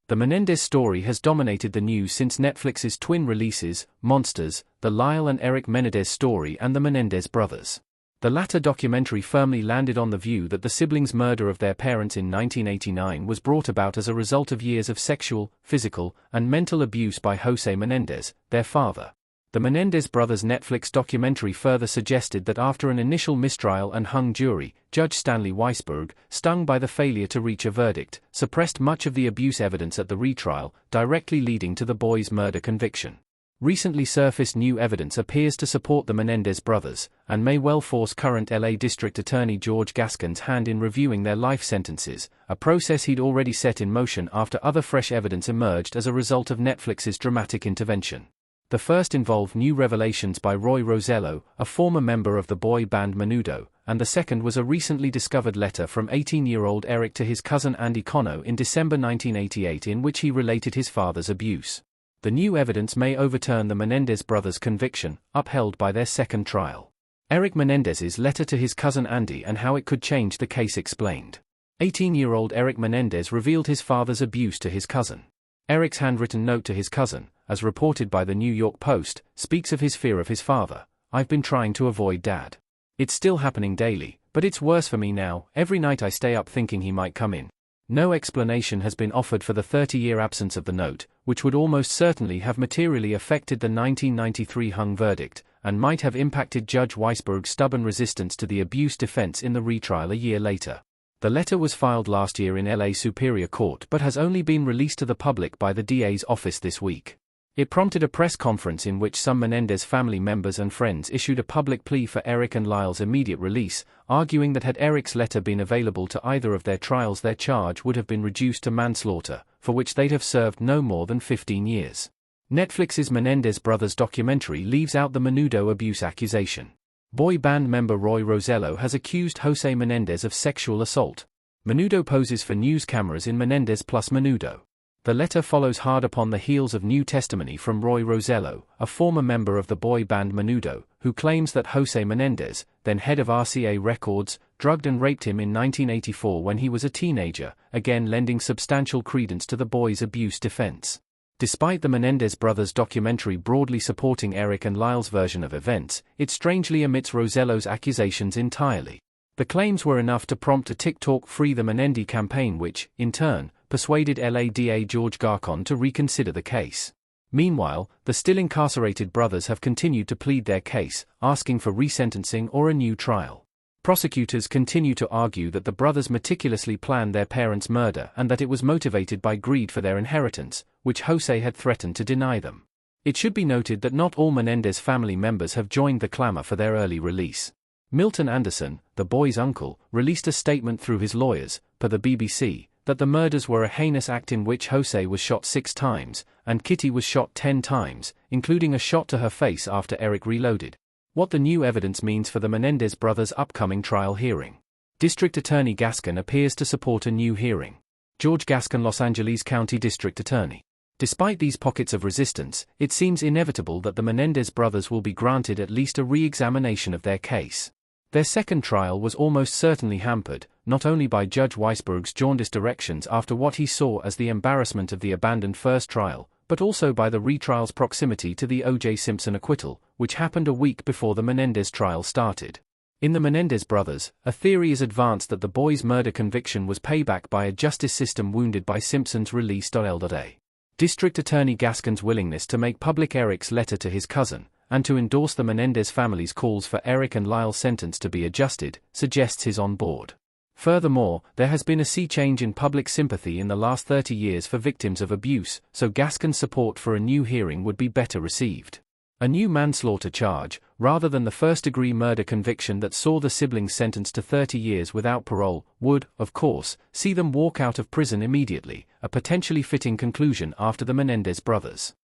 The Menendez story has dominated the news since Netflix's twin releases, Monsters, The Lyle and Eric Menendez Story and The Menendez Brothers. The latter documentary firmly landed on the view that the siblings' murder of their parents in 1989 was brought about as a result of years of sexual, physical, and mental abuse by Jose Menendez, their father. The Menendez brothers' Netflix documentary further suggested that after an initial mistrial and hung jury, Judge Stanley Weisberg, stung by the failure to reach a verdict, suppressed much of the abuse evidence at the retrial, directly leading to the boys' murder conviction. Recently surfaced new evidence appears to support the Menendez brothers, and may well force current LA District Attorney George Gascon's hand in reviewing their life sentences, a process he'd already set in motion after other fresh evidence emerged as a result of Netflix's dramatic intervention. The first involved new revelations by Roy Rosello, a former member of the boy band Menudo, and the second was a recently discovered letter from 18-year-old Eric to his cousin Andy Cano in December 1988 in which he related his father's abuse. The new evidence may overturn the Menendez brothers' conviction, upheld by their second trial. Eric Menendez's letter to his cousin Andy and how it could change the case explained. 18-year-old Eric Menendez revealed his father's abuse to his cousin. Eric's handwritten note to his cousin, as reported by the New York Post, speaks of his fear of his father. "I've been trying to avoid Dad. It's still happening daily, but it's worse for me now. Every night I stay up thinking he might come in." No explanation has been offered for the 30-year absence of the note, which would almost certainly have materially affected the 1993 hung verdict, and might have impacted Judge Weisberg's stubborn resistance to the abuse defense in the retrial a year later. The letter was filed last year in LA Superior Court but has only been released to the public by the DA's office this week. It prompted a press conference in which some Menendez family members and friends issued a public plea for Eric and Lyle's immediate release, arguing that had Eric's letter been available to either of their trials, their charge would have been reduced to manslaughter, for which they'd have served no more than 15 years. Netflix's Menendez brothers documentary leaves out the Menudo abuse accusation. Boy band member Roy Rosello has accused Jose Menendez of sexual assault. Menudo poses for news cameras in Menendez plus Menudo. The letter follows hard upon the heels of new testimony from Roy Rosello, a former member of the boy band Menudo, who claims that Jose Menendez, then head of RCA Records, drugged and raped him in 1984 when he was a teenager, again lending substantial credence to the boys' abuse defense. Despite the Menendez brothers' documentary broadly supporting Eric and Lyle's version of events, it strangely omits Rosello's accusations entirely. The claims were enough to prompt a TikTok Free the Menendez campaign which, in turn, persuaded LA DA George Gascon to reconsider the case. Meanwhile, the still incarcerated brothers have continued to plead their case, asking for resentencing or a new trial. Prosecutors continue to argue that the brothers meticulously planned their parents' murder and that it was motivated by greed for their inheritance, which Jose had threatened to deny them. It should be noted that not all Menendez family members have joined the clamor for their early release. Milton Anderson, the boy's uncle, released a statement through his lawyers, per the BBC, that the murders were a heinous act in which Jose was shot 6 times, and Kitty was shot 10 times, including a shot to her face after Eric reloaded. What the new evidence means for the Menendez brothers' upcoming trial hearing. District Attorney Gascon appears to support a new hearing. George Gascon, Los Angeles County District Attorney. Despite these pockets of resistance, it seems inevitable that the Menendez brothers will be granted at least a re-examination of their case. Their second trial was almost certainly hampered, not only by Judge Weisberg's jaundiced directions after what he saw as the embarrassment of the abandoned first trial, but also by the retrial's proximity to the O.J. Simpson acquittal, which happened a week before the Menendez trial started. In the Menendez brothers, a theory is advanced that the boys' murder conviction was payback by a justice system wounded by Simpson's release. A. District Attorney Gascon's willingness to make public Eric's letter to his cousin, and to endorse the Menendez family's calls for Eric and Lyle's sentence to be adjusted, suggests he's on board. Furthermore, there has been a sea change in public sympathy in the last 30 years for victims of abuse, so Gascon's support for a new hearing would be better received. A new manslaughter charge, rather than the first-degree murder conviction that saw the siblings sentenced to 30 years without parole, would, of course, see them walk out of prison immediately, a potentially fitting conclusion after the Menendez brothers.